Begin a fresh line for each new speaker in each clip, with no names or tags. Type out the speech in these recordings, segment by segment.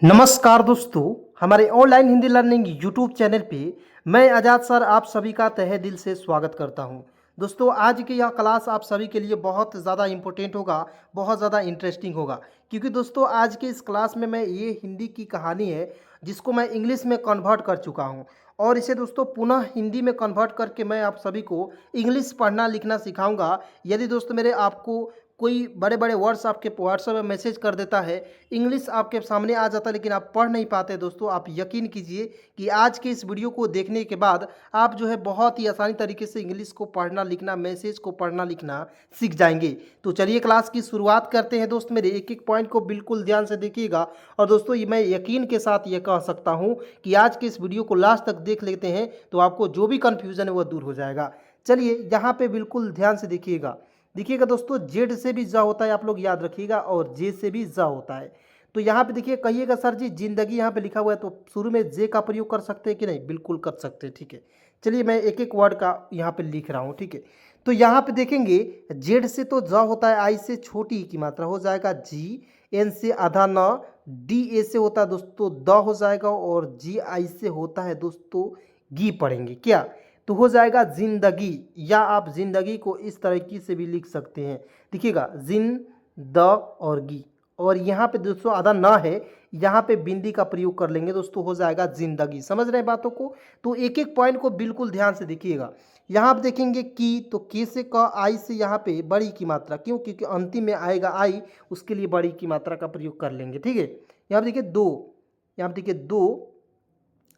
नमस्कार दोस्तों, हमारे online Hindi learning YouTube channel पे मैं आज़ाद सर आप सभी का तहे दिल से स्वागत करता हूं। दोस्तों, आज की यह क्लास आप सभी के लिए बहुत ज़्यादा इम्पोर्टेंट होगा, बहुत ज़्यादा इंटरेस्टिंग होगा, क्योंकि दोस्तों आज के इस क्लास में मैं ये हिंदी की कहानी है जिसको मैं इंग्लिश में कन्वर्ट कर चुका हूँ और इसे दोस्तों पुनः हिंदी में कन्वर्ट करके मैं आप सभी को इंग्लिश पढ़ना लिखना सिखाऊंगा। यदि दोस्तों मेरे आपको कोई बड़े बड़े वर्ड्स आपके व्हाट्सएप में मैसेज कर देता है, इंग्लिश आपके सामने आ जाता है लेकिन आप पढ़ नहीं पाते, दोस्तों आप यकीन कीजिए कि आज के इस वीडियो को देखने के बाद आप जो है बहुत ही आसानी तरीके से इंग्लिश को पढ़ना लिखना, मैसेज को पढ़ना लिखना सीख जाएंगे। तो चलिए क्लास की शुरुआत करते हैं। दोस्त मेरे एक एक पॉइंट को बिल्कुल ध्यान से देखिएगा और दोस्तों ये मैं यकीन के साथ ये कह सकता हूँ कि आज के इस वीडियो को लास्ट तक देख लेते हैं तो आपको जो भी कन्फ्यूज़न है वह दूर हो जाएगा। चलिए यहाँ पे बिल्कुल ध्यान से देखिएगा दोस्तों, जेड से भी जा होता है, आप लोग याद रखिएगा, और जे से भी जा होता है। तो यहाँ पे देखिए, कहिएगा सर जी जिंदगी यहाँ पे लिखा हुआ है तो शुरू में जे का प्रयोग कर सकते हैं कि नहीं? बिल्कुल कर सकते हैं, ठीक है। चलिए मैं एक एक वर्ड का यहाँ पे लिख रहा हूँ, ठीक है। तो यहाँ पे देखेंगे जेड से तो जा होता है, आई से छोटी की मात्रा हो जाएगा जी, एन से आधा न, डी ए से होता है दोस्तों द हो जाएगा, और जी आई से होता है दोस्तों गी पढ़ेंगे क्या? तो हो जाएगा जिंदगी, या आप जिंदगी को इस तरीके से भी लिख सकते हैं। देखिएगा जिन द और गी, और यहाँ पे दोस्तों आधा ना है, यहाँ पे बिंदी का प्रयोग कर लेंगे दोस्तों, हो जाएगा जिंदगी। समझ रहे हैं बातों को? तो एक एक पॉइंट को बिल्कुल ध्यान से देखिएगा। यहाँ पे देखेंगे की, तो के से क, आई से यहाँ पे बड़ी की मात्रा, क्यों? क्योंकि अंतिम में आएगा आई, उसके लिए बड़ी की मात्रा का प्रयोग कर लेंगे, ठीक है। यहाँ पे देखिए दो, यहाँ पे देखिए दो,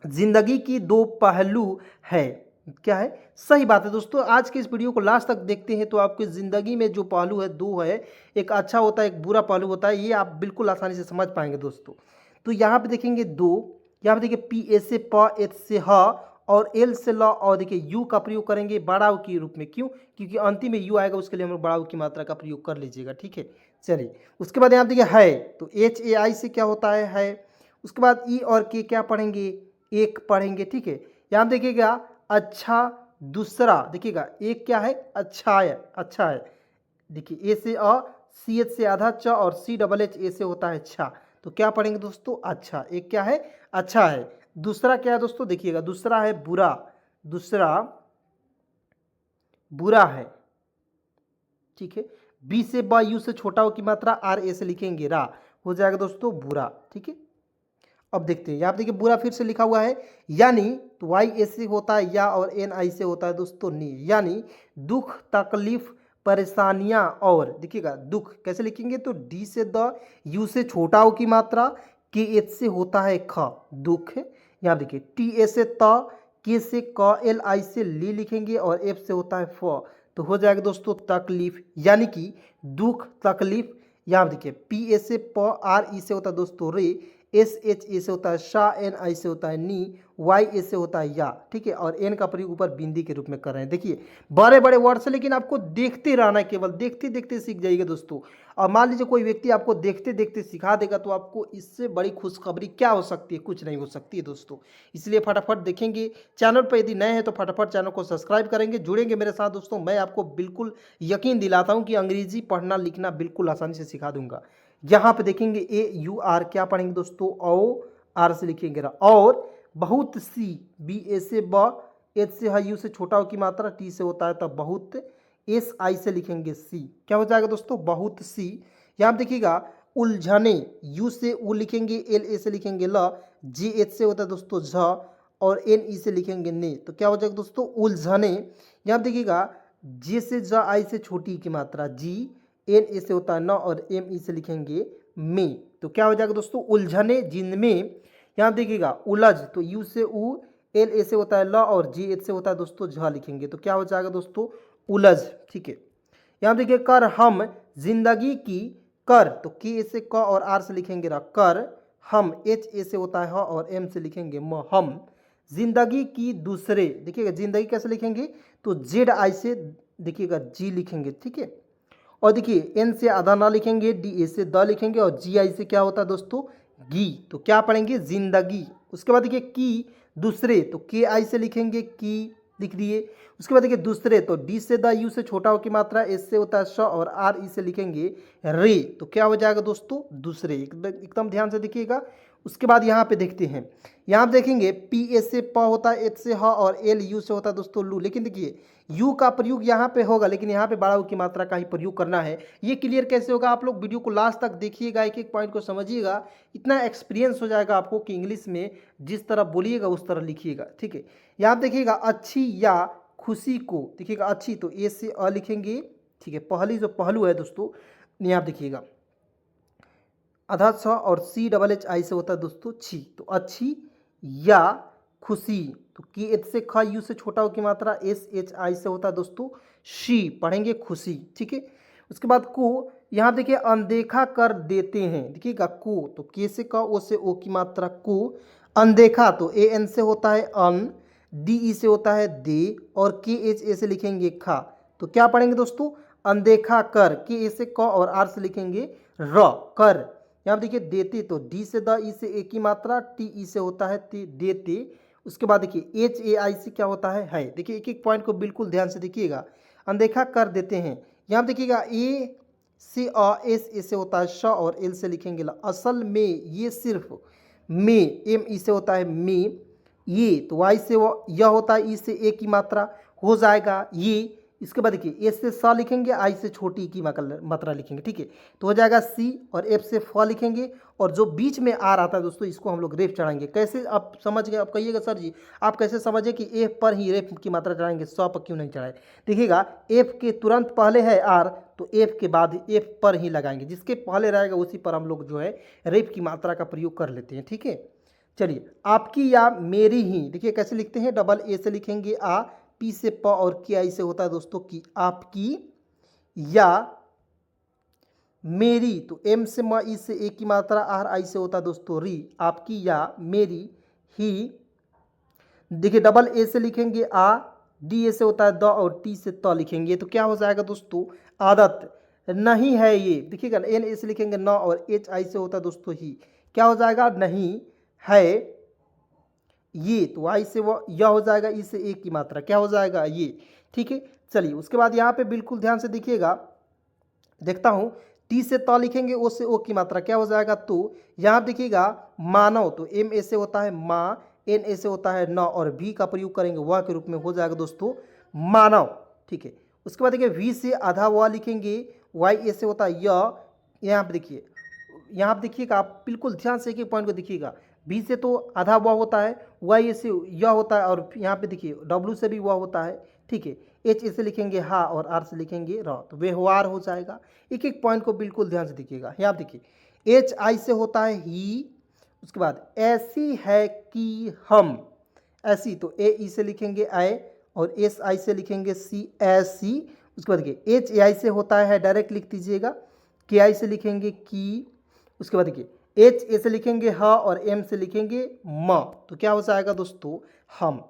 जिंदगी की दो पहलू है, क्या है? सही बात है दोस्तों। आज के इस वीडियो को लास्ट तक देखते हैं तो आपकी ज़िंदगी में जो पहलू है दो है, एक अच्छा होता है एक बुरा पहलू होता है, ये आप बिल्कुल आसानी से समझ पाएंगे दोस्तों। तो यहाँ पे देखेंगे दो, यहाँ पे देखिए पी ए से प, एच से ह, और एल से ल, और देखिए यू का प्रयोग करेंगे बड़ाऊ के रूप में, क्यों? क्योंकि अंतिम में यू आएगा, उसके लिए हम लोग बड़ाऊ की मात्रा का प्रयोग कर लीजिएगा, ठीक है। चलिए उसके बाद यहाँ देखिए है, तो एच ए आई से क्या होता है। उसके बाद ई और के क्या पढ़ेंगे? एक पढ़ेंगे, ठीक है। यहाँ देखिएगा अच्छा दूसरा, देखिएगा एक क्या है? अच्छा है, अच्छा है। देखिए ए से अ, सी एच से आधा च, और सी डबल एच ए से होता है अच्छा, तो क्या पढ़ेंगे दोस्तों? अच्छा। एक क्या है? अच्छा है। दूसरा क्या है दोस्तों? देखिएगा दूसरा है बुरा, दूसरा बुरा है, ठीक है। बी से ब, यू से छोटा हो की मात्रा, आर ए से लिखेंगे रा, हो जाएगा दोस्तों बुरा, ठीक है। अब देखते हैं, यहाँ पे देखिए बुरा फिर से लिखा हुआ है, यानी तो वाई ए से होता है या, और एन आई से होता है दोस्तों नी, यानी दुख तकलीफ परेशानियां। और देखिएगा दुख कैसे लिखेंगे? तो डी से द, यू से छोटा हो की मात्रा, के एच से होता है ख, दुख है। यहाँ देखिए टी ए से त, के से क, एल आई से ली लिखेंगे, और एफ से होता है फ, तो हो जाएगा दोस्तों तकलीफ, यानी कि दुख तकलीफ। यहाँ देखिए पी ए से प, आर ई से होता है दोस्तों रे, एस एच ए से होता है शाह, एन आई से होता है नी, वाई ए से होता है या, ठीक है। और एन का प्रयोग ऊपर बिंदी के रूप में कर रहे हैं। देखिए बड़े बड़े वर्ड से, लेकिन आपको देखते रहना है, केवल देखते देखते सीख जाइएगा दोस्तों। और मान लीजिए कोई व्यक्ति आपको देखते देखते सिखा देगा तो आपको इससे बड़ी खुशखबरी क्या हो सकती है? कुछ नहीं हो सकती है दोस्तों। इसलिए फटाफट देखेंगे। चैनल पर यदि नए हैं तो फटाफट चैनल को सब्सक्राइब करेंगे, जुड़ेंगे मेरे साथ दोस्तों। मैं आपको बिल्कुल यकीन दिलाता हूँ कि अंग्रेजी पढ़ना लिखना बिल्कुल आसानी से सिखा दूंगा। यहाँ पे देखेंगे ए यू आर क्या पढ़ेंगे दोस्तों? ओ, आर से लिखेंगे रा, और बहुत सी, बी ए से ब, एच से है, यू से छोटा हो की मात्रा, टी से होता है तब बहुत, एस आई से लिखेंगे सी, क्या हो जाएगा दोस्तों? बहुत सी। यहाँ देखिएगा उलझने, यू से उ लिखेंगे, एल ए से लिखेंगे ल, जी एच से होता है दोस्तों झ, और एन ई से लिखेंगे ने, तो क्या हो जाएगा दोस्तों? उलझने। यहाँ देखिएगा जे से ज, आई से छोटी की मात्रा जी, एन ए से होता है न, और एम ई से लिखेंगे में, तो क्या हो जाएगा दोस्तों? उलझने जिनमें। यहाँ देखिएगा उलझ, तो यू से उ, एल ए से होता है ल, और जी एच से होता है दोस्तों झ लिखेंगे, तो क्या हो जाएगा दोस्तों? उलझ, ठीक है। यहाँ देखिए कर हम जिंदगी की, कर तो के से क और आर से लिखेंगे रा, कर हम, एच ए से होता है ह, और एम से लिखेंगे म, हम जिंदगी की दूसरे। देखिएगा जिंदगी कैसे लिखेंगे? तो जेड आई से देखिएगा जी लिखेंगे, ठीक है। और देखिए एन से आधा ना लिखेंगे, डी ए से द लिखेंगे, और जी आई से क्या होता है दोस्तों? गी, तो क्या पढ़ेंगे? जिंदगी। उसके बाद देखिए की दूसरे, तो के आई से लिखेंगे की, लिख दिए। उसके बाद देखिए दूसरे, तो डी से द, यू से छोटा हो की मात्रा, एस से होता है श, और आर ई से लिखेंगे रे, तो क्या हो जाएगा दोस्तों? दूसरे। एकदम ध्यान से देखिएगा, उसके बाद यहाँ पे देखते हैं, यहाँ पे देखेंगे पी ए से प होता है, एच से ह और एल यू से होता है दोस्तों लू। लेकिन देखिए यू का प्रयोग यहाँ पे होगा, लेकिन यहाँ पे बड़ा ऊ की मात्रा का ही प्रयोग करना है। ये क्लियर कैसे होगा, आप लोग वीडियो को लास्ट तक देखिएगा, एक एक पॉइंट को समझिएगा, इतना एक्सपीरियंस हो जाएगा आपको कि इंग्लिश में जिस तरह बोलिएगा उस तरह लिखिएगा। ठीक है, यहाँ देखिएगा अच्छी या खुशी को, देखिएगा अच्छी तो ए से अ लिखेंगे। ठीक है, पहली जो पहलू है दोस्तों, यहाँ देखिएगा आधा छ और सी डबल एच आई से होता है दोस्तों छी, तो अच्छी या खुशी, तो की एच से ख यू से छोटा हो की मात्रा एस एच आई से होता है दोस्तों शी, पढ़ेंगे खुशी। ठीक है, उसके बाद को, यहाँ देखिए अनदेखा कर देते हैं, देखिएगा को, तो के से क ओ से ओ की मात्रा को, अनदेखा तो ए एन से होता है अन, डी ई से होता है दे, और के एच ए से लिखेंगे खा। तो क्या पढ़ेंगे दोस्तों, अनदेखा कर, के ए से क और आर से लिखेंगे र कर। यहाँ देखिए देते तो डी से द, ई से ए की मात्रा, टी ई से होता है देते। उसके बाद देखिए एच ए आई से क्या होता है। देखिए एक एक पॉइंट को बिल्कुल ध्यान से देखिएगा, अनदेखा कर देते हैं। यहाँ देखिएगा ए से अ, एस ए से होता है श और एल से लिखेंगे ला। असल में ये सिर्फ में, एम ई से होता है में, ये तो वाई से यह होता है, ई से ए की मात्रा हो जाएगा ये। इसके बाद देखिए एस से स लिखेंगे, आई से छोटी की मात्रा लिखेंगे। ठीक है, तो हो जाएगा सी, और एफ से फ लिखेंगे, और जो बीच में आ रहा था दोस्तों इसको हम लोग रेफ चढ़ाएंगे। कैसे आप समझ गए, आप कहिएगा सर जी आप कैसे समझे कि एफ पर ही रेफ की मात्रा चढ़ाएंगे, स पर क्यों नहीं चढ़ाए। देखिएगा एफ के तुरंत पहले है आर, तो एफ के बाद एफ पर ही लगाएंगे, जिसके पहले रहेगा उसी पर हम लोग जो है रेफ की मात्रा का प्रयोग कर लेते हैं। ठीक है, चलिए आपकी या मेरी ही, देखिए कैसे लिखते हैं, डबल ए से लिखेंगे आ, पी से प और के आई से होता है दोस्तों की, आपकी या मेरी, तो एम से म, ई से ए की मात्रा, आर आई से होता है दोस्तों री, आपकी या मेरी ही। देखिए डबल ए से लिखेंगे आ, डी ए से होता है द, और टी से त लिखेंगे, तो क्या हो जाएगा दोस्तों आदत नहीं है ये। देखिएगा एन ए से लिखेंगे न, और एच आई से होता है दोस्तों ही, क्या हो जाएगा नहीं है ये, तो आई से वो यह हो जाएगा, ई से ए की मात्रा क्या हो जाएगा ये। ठीक है, चलिए उसके बाद यहाँ पे बिल्कुल ध्यान से देखिएगा, देखता हूँ टी से त लिखेंगे, ओ से ओ की मात्रा क्या हो जाएगा, तो यहाँ देखिएगा मानव, तो एम ए से होता है माँ, एन ए से होता है न, और भी का प्रयोग करेंगे वह के रूप में, हो जाएगा दोस्तों मानव। ठीक है, उसके बाद देखिए वी से आधा व लिखेंगे, वाई ए से होता है य, यहाँ पे देखिए, यहाँ पे देखिएगा आप बिल्कुल ध्यान से एक एक पॉइंट को देखिएगा, भी से तो आधा व होता है, वाई से यह होता है, और यहाँ पे देखिए डब्ल्यू से भी वह होता है। ठीक है, एच ए से लिखेंगे हा, और आर से लिखेंगे र, तो व्यवहार हो जाएगा। एक एक पॉइंट को बिल्कुल ध्यान से देखिएगा। यहाँ देखिए एच आई से होता है ही, उसके बाद ऐसी है कि हम, ऐसी तो ए ई से लिखेंगे आई, और एस आई से लिखेंगे सी, ऐसी। उसके बाद देखिए एच ए आई से होता है डायरेक्ट लिख दीजिएगा, के आई से लिखेंगे की। उसके बाद देखिए एच ए से लिखेंगे ह, और एम से लिखेंगे म, तो क्या हो जाएगा दोस्तों हम।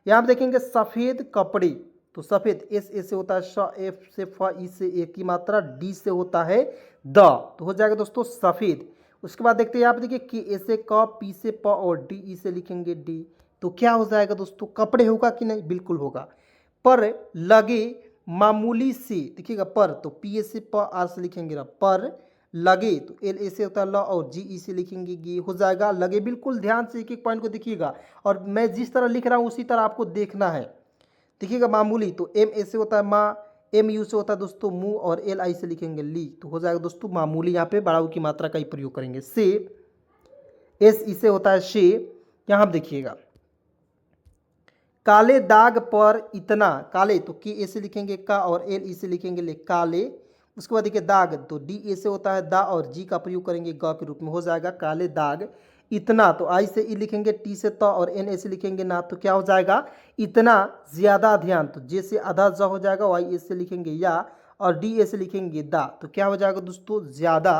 यहाँ पे देखेंगे सफ़ेद कपड़े, तो सफ़ेद एस ए से होता है श, एफ से फ, ई से ए की मात्रा, डी से होता है द, तो हो जाएगा दोस्तों सफ़ेद। उसके बाद देखते हैं यहाँ पे देखिए कि ए से क, पी से प, और डी ई से लिखेंगे डी, तो क्या हो जाएगा दोस्तों कपड़े होगा कि नहीं, बिल्कुल होगा। पर लगे मामूली से, देखिएगा पर, तो पी ए से प, आर से लिखेंगे र, पर लगे, तो एल ए से होता है ल, और जी ई से लिखेंगे गी, हो जाएगा लगे। बिल्कुल ध्यान से एक एक पॉइंट को देखिएगा, और मैं जिस तरह लिख रहा हूँ उसी तरह आपको देखना है। देखिएगा मामूली, तो एम ए से होता है माँ, एम यू से होता है दोस्तों मुँह, और एल आई से लिखेंगे ली, तो हो जाएगा दोस्तों मामूली। यहाँ पे बड़ा ऊ की मात्रा का ही प्रयोग करेंगे। से, एस ई से होता है शे। यहाँ आप देखिएगा काले दाग पर इतना, काले तो के ए से लिखेंगे का, और एल ई से लिखेंगे ले, काले। उसके बाद देखिए दाग, तो डी ए से होता है दा, और जी का प्रयोग करेंगे ग के रूप में, हो जाएगा काले दाग इतना, तो आई से ई लिखेंगे, टी से त, और एन ए से लिखेंगे ना, तो क्या हो जाएगा इतना ज़्यादा ध्यान, तो जे से आधा ज हो जाएगा, वाई ए से लिखेंगे या, और डी ए से लिखेंगे दा, तो क्या हो जाएगा दोस्तों ज़्यादा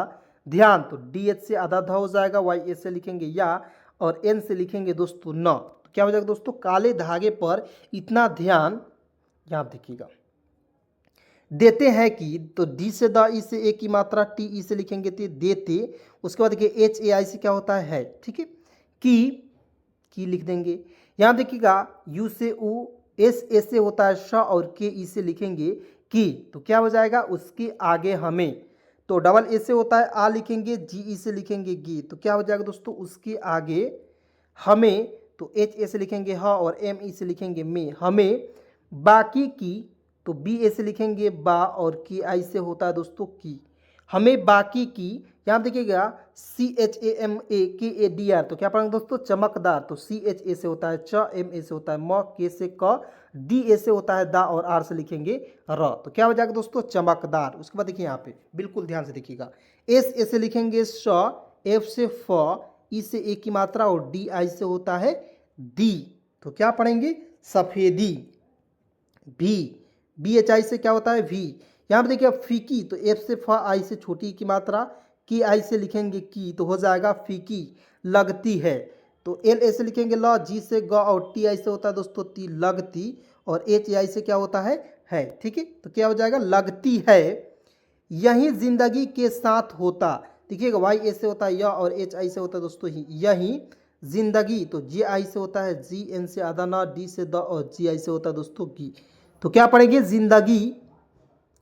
ध्यान, तो डी एच से आधा ध हो जाएगा, वाई ए से लिखेंगे या, और एन से लिखेंगे दोस्तों न, तो क्या हो जाएगा दोस्तों काले धागे पर इतना ध्यान। यहाँ देखिएगा देते हैं कि, तो डी से द, ई से ए की मात्रा, टी ई से लिखेंगे तो देते। उसके बाद देखिए एच ए आई से क्या होता है, ठीक है, की लिख देंगे। यहाँ देखिएगा यू से उ, एस ए से होता है श, और के ई से लिखेंगे की, तो क्या हो जाएगा उसके आगे हमें, तो डबल ए से होता है आ लिखेंगे, जी ई से लिखेंगे गी, तो क्या हो जाएगा दोस्तों उसके आगे हमें, तो एच ए से लिखेंगे ह और एम ई से लिखेंगे में, हमें बाकी की, तो बी ए से लिखेंगे बा और की आई से होता है दोस्तों की, हमें बाकी की, यहाँ देखिएगा सी एच ए एम ए के ए डी आर, तो क्या पढ़ेंगे दोस्तों चमकदार, तो सी एच ए से होता है च, एम ए से होता है म, के से क, डी ए से होता है दा और आर से लिखेंगे र, तो क्या हो जाएगा दोस्तों चमकदार। उसके बाद देखिए यहाँ पे बिल्कुल ध्यान से देखिएगा, एस ए से लिखेंगे श, एफ से फ, ई से ए की मात्रा और डी आई से होता है दी, तो क्या पढ़ेंगे सफेदी। भी, बी एच आई से क्या होता है वी, यहाँ पे देखिए फीकी, तो एफ से फ आई से छोटी की मात्रा, की आई से लिखेंगे की, तो हो जाएगा फीकी लगती है। तो एल ए से लिखेंगे ल, जी से ग और टी आई से होता है दोस्तों ती लगती, और एच आई से क्या होता है, ठीक है, तो क्या हो जाएगा लगती है। यही जिंदगी के साथ होता, देखिएगा वाई ए से होता है य और एच आई से होता है दोस्तों ही, यही जिंदगी, तो जे आई से होता है जी, एन से आधा ना, डी से द और जी आई से होता है दोस्तों की, तो क्या पढ़ेंगे जिंदगी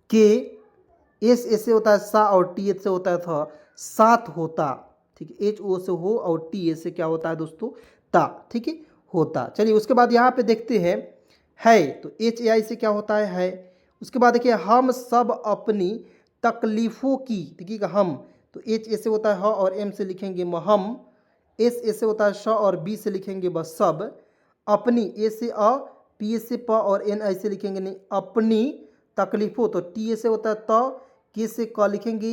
के, एस ए से होता है सा और टी एच से होता है था, साथ होता, ठीक है, एच ओ से हो और टी ए से क्या होता है दोस्तों ता, ठीक है होता। चलिए उसके बाद यहाँ पे देखते हैं है, तो एच ए आई से क्या होता है। उसके बाद देखिए हम सब अपनी तकलीफ़ों की, देखिएगा हम, तो एच ए से होता है ह और एम से लिखेंगे म, हम, एस ए से होता है श और बी से लिखेंगे बस सब, अपनी ए से अ, पी ए से प और एन आई से लिखेंगे नहीं अपनी तकलीफ़ों, तो टी ए से होता है त, के से क लिखेंगे,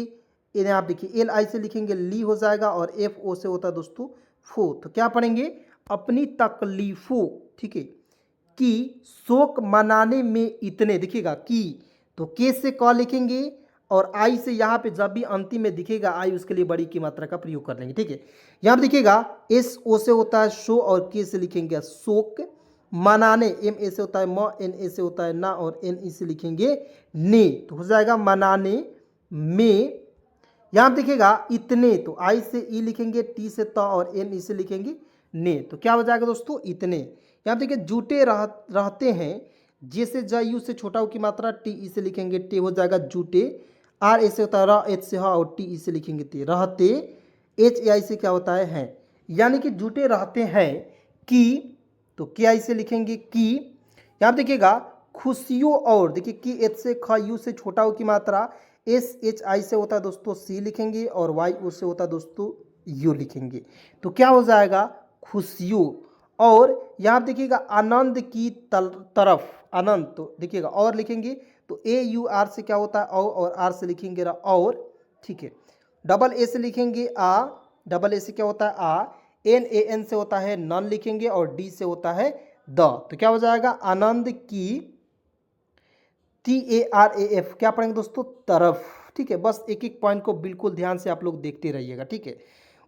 इन्हें आप देखिए एल आई से लिखेंगे ली हो जाएगा, और एफ ओ से होता है दोस्तों फो, तो क्या पढ़ेंगे अपनी तकलीफ़ों, ठीक है, की शोक मनाने में इतने, देखिएगा की, तो के से क लिखेंगे और आई से यहाँ पे जब भी अंतिम में दिखेगा आई उसके लिए बड़ी की मात्रा का प्रयोग कर लेंगे, ठीक है। यहाँ पे देखिएगा एस ओ से होता है शो और के से लिखेंगे शोक मनाने, एम ए से होता है म, एन ए से होता है ना और एन ई से लिखेंगे ने, तो हो जाएगा मनाने में। यहाँ पे देखिएगा इतने, तो आई से ई लिखेंगे, टी से त और एन ई से लिखेंगे ने, तो क्या हो जाएगा दोस्तों इतने। यहाँ देखिए जूटे रहते हैं, जे से ज यू से छोटा हो की मात्रा, टी ई से लिखेंगे टे, हो जाएगा जूटे, आर ए से होता है र, एच से ह और टी ई से लिखेंगे ते, रहते, एच ए आई से क्या होता है, यानी कि जूटे रहते हैं कि, तो के आई से लिखेंगे की। यहाँ देखिएगा खुशियों और, देखिए की एच से ख यू से छोटा हो की मात्रा, एस एच आई से होता है दोस्तों सी लिखेंगे और वाई ओ से होता है दोस्तों यू लिखेंगे, तो क्या हो जाएगा खुशियों। और यहाँ देखिएगा आनंद की तरफ, आनंद, तो देखिएगा और लिखेंगे, तो ए यू आर से क्या होता है और आर से लिखेंगे और, ठीक है, डबल ए से लिखेंगे आ, डबल ए से क्या होता है आ, एन ए एन से होता है नन लिखेंगे और डी से होता है द, तो क्या हो जाएगा आनंद की, T A R A F, क्या पढ़ेंगे दोस्तों तरफ, ठीक है। बस एक एक पॉइंट को बिल्कुल ध्यान से आप लोग देखते रहिएगा, ठीक है।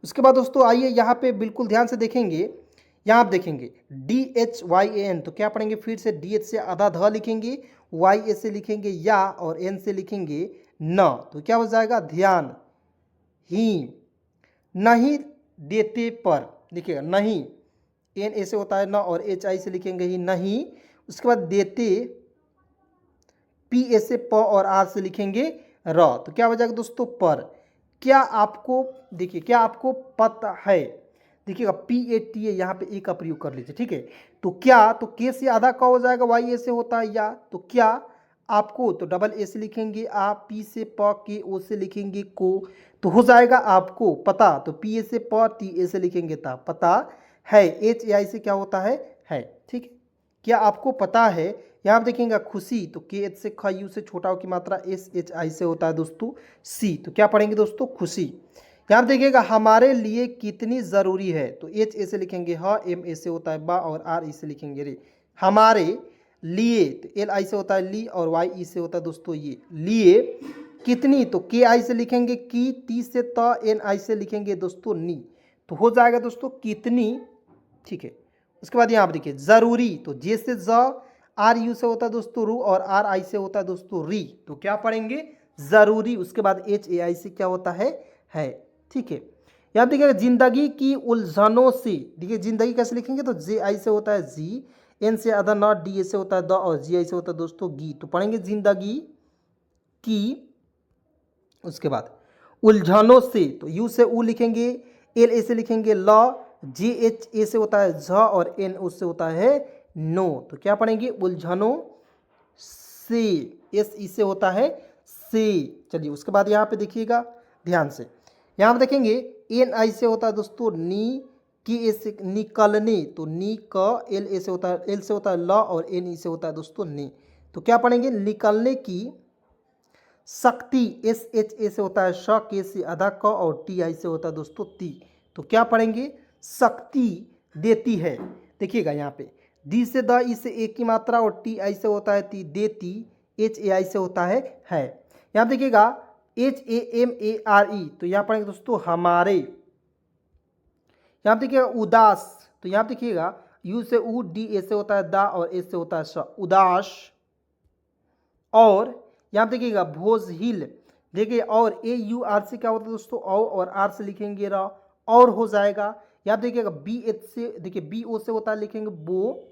उसके बाद दोस्तों आइए यहाँ पे बिल्कुल ध्यान से देखेंगे, यहाँ आप देखेंगे D H Y A N, तो क्या पढ़ेंगे फिर से डी एच से आधा ध लिखेंगे, वाई ए से लिखेंगे या और एन से लिखेंगे न, तो क्या हो जाएगा ध्यान, ही नहीं देते पर, देखिएगा नहीं, एन ए से होता है न और एच आई से लिखेंगे ही नहीं, उसके बाद देते, पी ए से प और आर से लिखेंगे र, तो क्या हो जाएगा दोस्तों पर। क्या आपको, देखिए क्या आपको पता है, देखिएगा पी ए टी ए यहाँ पे ए का प्रयोग कर लीजिए, ठीक है। तो क्या, तो के से आधा का हो जाएगा, वाई ए से होता है या, तो क्या आपको, तो डबल ए से लिखेंगे आ, पी से प, के ओ से लिखेंगे को, तो हो जाएगा आपको पता, तो पी ए से प, टी ए से लिखेंगे ता, पता है, एच ए आई से क्या होता है, ठीक है। क्या आपको पता है, यहाँ पे देखेंगे खुशी, तो के एच से ख यू से छोटा हो की मात्रा, एस एच आई से होता है दोस्तों सी, तो क्या पढ़ेंगे दोस्तों खुशी। यहाँ पे देखिएगा हमारे लिए कितनी ज़रूरी है, तो एच ए से लिखेंगे ह, एम ए से होता है बा और आर ई से लिखेंगे रे, हमारे लिए, तो एल आई से होता है ली और वाई ई से होता है दोस्तों ये लिए, कितनी, तो के आई से लिखेंगे की, टी से त, एन आई से लिखेंगे दोस्तों नी, तो हो जाएगा दोस्तों कितनी, ठीक है। उसके बाद यहाँ आप देखिए जरूरी, तो जे से ज, आर यू से होता है दोस्तों रू और आर आई से होता है दोस्तों री, तो क्या पढ़ेंगे जरूरी। उसके बाद एच ए आई से क्या होता है, ठीक है। यहाँ देखिएगा जिंदगी की उलझनों से, देखिए जिंदगी कैसे लिखेंगे, तो जे आई से होता है जी, एन से आधा नॉट, डी ए से होता है द और जी आई से होता है दोस्तों गी, तो पढ़ेंगे जिंदगी की। उसके बाद उलझनों से, तो यू से ऊ लिखेंगे, एल ए से लिखेंगे ल, जे एच ए से होता है झ, और एन उससे होता है नो। तो क्या पढ़ेंगे? उलझनों से, एस ई से होता है से। चलिए उसके बाद यहाँ पे देखिएगा ध्यान से, यहाँ पे देखेंगे एन आई से होता है दोस्तों नी, की ए से निकलने, तो नी क, एल ए से होता है, एल से होता है ल, और एन ई से होता है दोस्तों नी। तो क्या पढ़ेंगे? निकलने की शक्ति, एस एच ए से होता है श, के से आधा क, और टी आई से होता है दोस्तों ती। तो क्या पढ़ेंगे? शक्ति देती है। देखिएगा यहाँ पे दी से द, ई से एक की मात्रा, और टी आई से होता है ती, देती, एच ए आई से होता है। यहाँ देखिएगा H A M A R E, तो यहाँ पढ़ेंगे दोस्तों हमारे। यहाँ देखिएगा उदास, तो यहाँ देखिएगा यू से ऊ, डी ए से होता है दा, और ए से होता है श, उदास। और यहाँ देखिएगा भोजहिल, देखिए और ए यू आर से क्या होता है दोस्तों और आर से लिखेंगे र, और हो जाएगा। यहाँ देखिएगा बी एच से, देखिए बी ओ से होता है लिखेंगे बो,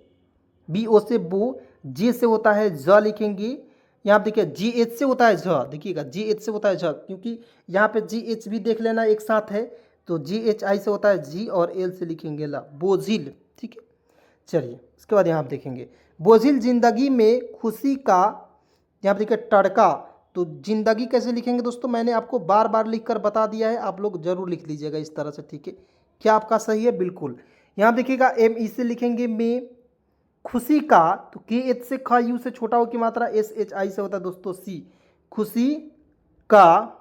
बी ओ से बो, जे से होता है ज लिखेंगे। यहाँ देखिए जी एच से होता है झ, देखिएगा जी एच से होता है झ, क्योंकि यहाँ पे जी एच भी देख लेना एक साथ है, तो जी एच आई से होता है जी, और एल से लिखेंगे ला, बोझिल। ठीक है, चलिए उसके बाद यहाँ आप देखेंगे बोझिल जिंदगी में खुशी का, यहाँ पर देखिए तड़का, तो जिंदगी कैसे लिखेंगे दोस्तों? मैंने आपको बार बार लिख कर बता दिया है, आप लोग जरूर लिख लीजिएगा इस तरह से। ठीक है, क्या आपका सही है? बिल्कुल। यहाँ देखिएगा एम ई से लिखेंगे में, खुशी का, तो के एच से ख, यू से छोटा हो की मात्रा, एस एच आई से होता है दोस्तों सी, खुशी का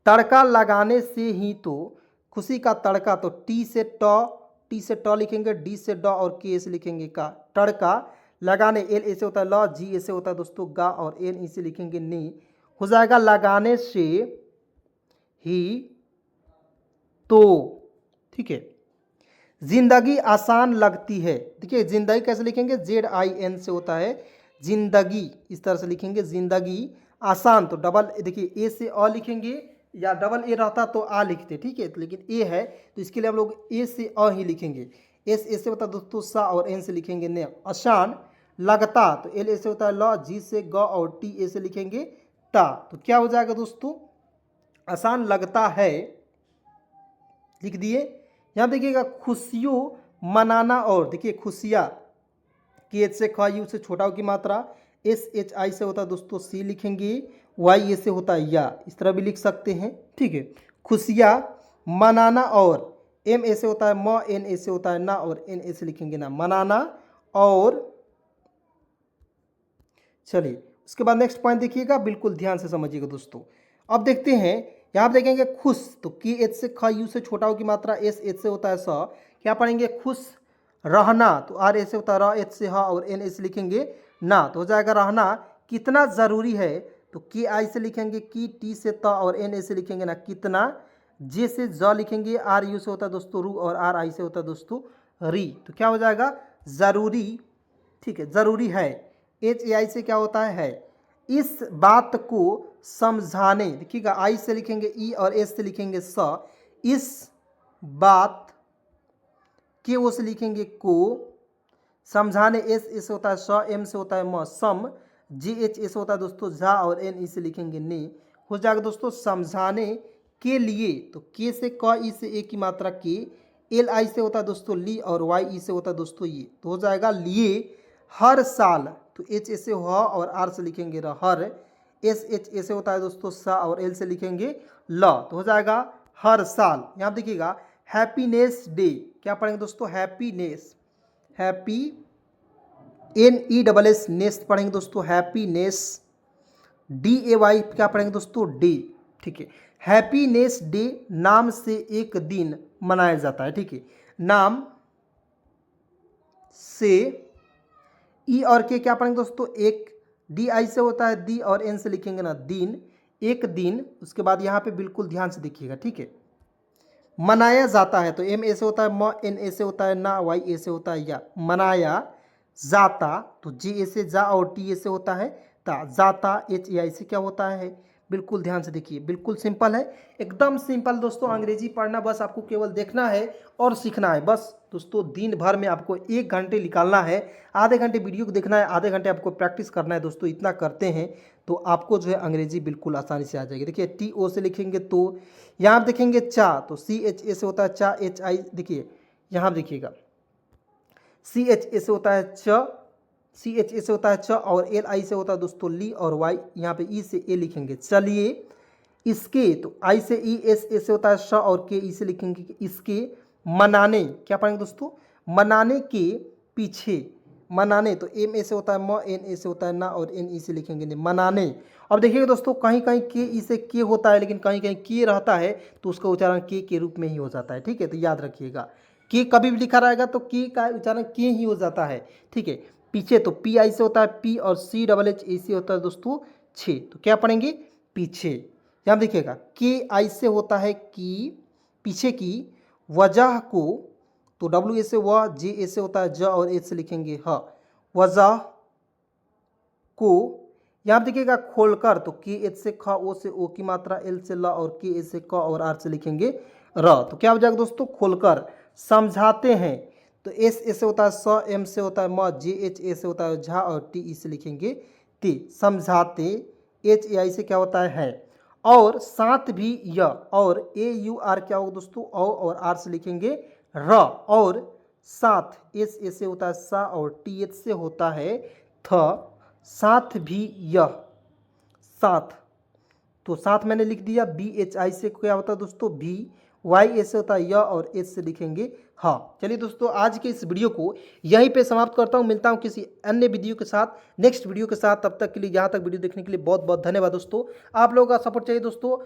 तड़का लगाने से ही, तो खुशी का तड़का, तो टी से ट, टी से ट लिखेंगे, डी से ड, और के से लिखेंगे का, तड़का लगाने, एल ए से होता है ल, जी ए से होता है दोस्तों गा, और एन ई से लिखेंगे नी, हो जाएगा लगाने से ही तो। ठीक है, जिंदगी आसान लगती है, देखिए जिंदगी कैसे लिखेंगे? जेड आई एन से होता है जिंदगी, इस तरह से लिखेंगे जिंदगी आसान, तो डबल देखिए ए से अ लिखेंगे, या डबल ए रहता तो आ लिखते। ठीक है, लेकिन ए है तो इसके लिए हम लोग ए से अ ही लिखेंगे। एस ए से होता है दोस्तों सा, और एन से लिखेंगे ने। आसान लगता, तो एल ए से होता है ल, जी से ग, और टी ए से लिखेंगे ता। तो क्या हो जाएगा दोस्तों? आसान लगता है, लिख दिए। यहाँ देखिएगा खुशियों मनाना, और देखिए खुशियाँ, के एच से ख, यू से छोटा हो की मात्रा, एस एच आई से होता है दोस्तों सी लिखेंगे, वाई ए से होता है या, इस तरह भी लिख सकते हैं। ठीक है, खुशियाँ मनाना, और एम ए से होता है म, एन ए से होता है ना, और एन ए से लिखेंगे ना, मनाना। और चलिए उसके बाद नेक्स्ट पॉइंट देखिएगा, बिल्कुल ध्यान से समझिएगा दोस्तों। अब देखते हैं, यहाँ पे देखेंगे खुश, तो के एच से ख, यू से छोटा हो की मात्रा, एस एच से होता है स, क्या पढ़ेंगे? खुश रहना, तो आर ए से होता है र, एच से ह, और एन ए से लिखेंगे ना, तो हो जाएगा रहना कितना ज़रूरी है, तो के आई से लिखेंगे की, टी से त, और एन ए से लिखेंगे ना कितना, जे से ज लिखेंगे, आर यू से होता है दोस्तों रू, और आर आई से होता है दोस्तों री। तो क्या हो जाएगा? ज़रूरी। ठीक है, ज़रूरी है। एच ए आई से क्या होता है? इस बात को समझाने, देखिएगा आई से लिखेंगे ई, और एस से लिखेंगे स, इस बात के ओ से लिखेंगे को, समझाने, एस ए से होता है स, एम से होता है म, सम, जी एच ए से होता है दोस्तों झा, और एन ई से लिखेंगे ने, हो जाएगा दोस्तों समझाने के लिए, तो के से क, ई से ए की मात्रा के, एल आई से होता है दोस्तों ली, और वाई ई से होता है दोस्तों ये, तो हो जाएगा लिए हर साल, तो एच ए से ह, और आर से लिखेंगे र, हर, एस एच ए से होता है दोस्तों सा, और एल से लिखेंगे ल, तो हो जाएगा हर साल। यहाँ देखिएगा हैप्पीनेस डे, क्या पढ़ेंगे दोस्तों? Happiness, happy N E double S ness पढ़ेंगे दोस्तों, हैप्पीनेस, डी ए वाई क्या पढ़ेंगे दोस्तों? डे। ठीक है, हैप्पीनेस डे नाम से एक दिन मनाया जाता है। ठीक है, नाम से ई और के क्या पढ़ेंगे दोस्तों? एक, डी आई से होता है दी, और एन से लिखेंगे ना दिन, एक दिन। उसके बाद यहाँ पे बिल्कुल ध्यान से देखिएगा। ठीक है, मनाया जाता है, तो एम ए से होता है म, एन ए से होता है ना, वाई ए से होता है या, मनाया जाता, तो जी ए से जा, और टी ए से होता है ता, जाता, एच ए आई से क्या होता है? बिल्कुल ध्यान से देखिए, बिल्कुल सिंपल है, एकदम सिंपल दोस्तों। अंग्रेजी पढ़ना बस आपको केवल देखना है और सीखना है बस दोस्तों। दिन भर में आपको 1 घंटे निकालना है, आधे घंटे वीडियो को देखना है, आधे घंटे आपको प्रैक्टिस करना है दोस्तों। इतना करते हैं तो आपको जो है अंग्रेजी बिल्कुल आसानी से आ जाएगी। देखिए TO से लिखेंगे तो यहाँ आप देखेंगे चा, तो CHA से होता है चा, HI देखिए यहाँ आप देखिएगा CHA से होता है च, CHA से होता है च, और LI से होता है दोस्तों ली, और Y यहाँ पे E से A लिखेंगे। चलिए इसके, तो I से E, S A से होता है श, और K E से लिखेंगे इसके। मनाने क्या पढ़ेंगे दोस्तों, मनाने के पीछे, मनाने तो M A से होता है म, N A से होता है ना, और N E से लिखेंगे नहीं, मनाने। अब देखिएगा दोस्तों कहीं कहीं K E से K होता है, लेकिन कहीं कहीं K रहता है तो उसका उच्चारण K के रूप में ही हो जाता है। ठीक है, तो याद रखिएगा के कभी भी लिखा रहेगा तो के का उच्चारण के ही हो जाता है। ठीक है, पीछे तो PI से होता है पी, और CHH से होता है दोस्तों छे, तो क्या पढ़ेंगे पीछे। यहाँ देखिएगा KI से होता है की, पीछे की, वजह को तो WA से वह, JA से होता है ज, और H से लिखेंगे ह, वजह को। यहाँ देखिएगा खोलकर तो KH से ख, O से O की मात्रा, L से ल, और KA से क, और R से लिखेंगे र, तो क्या हो जाएगा दोस्तों खोलकर। समझाते हैं तो SA से होता है स, M से होता है म, JHA से होता है झा, और TE से लिखेंगे ते, समझाते। HAI से क्या होता है और साथ भी य, और AUR क्या होगा दोस्तों औ, और R से लिखेंगे र, और साथ SA से होता है सा, और TH से होता है थ, साथ भी यह, साथ तो साथ मैंने लिख दिया। BHI से क्या होता है दोस्तों भी, YA से होता है य, और H से लिखेंगे हाँ। चलिए दोस्तों आज के इस वीडियो को यहीं पे समाप्त करता हूँ, मिलता हूँ किसी अन्य वीडियो के साथ, नेक्स्ट वीडियो के साथ। तब तक के लिए यहाँ तक वीडियो देखने के लिए बहुत बहुत धन्यवाद दोस्तों। आप लोगों का सपोर्ट चाहिए दोस्तों।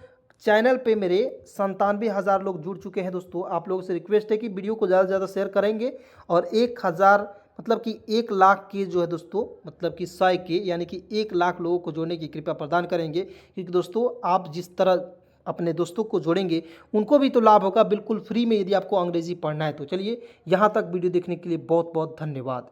चैनल पे मेरे 97,000 लोग जुड़ चुके हैं दोस्तों। आप लोगों से रिक्वेस्ट है कि वीडियो को ज़्यादा से ज़्यादा शेयर करेंगे, और 1,000 मतलब कि 1,00,000 के जो है दोस्तों, मतलब कि 100 के यानी कि 1,00,000 लोगों को जोड़ने की कृपा प्रदान करेंगे। क्योंकि दोस्तों आप जिस तरह अपने दोस्तों को जोड़ेंगे उनको भी तो लाभ होगा, बिल्कुल फ्री में, यदि आपको अंग्रेजी पढ़ना है तो। चलिए यहाँ तक वीडियो देखने के लिए बहुत बहुत धन्यवाद।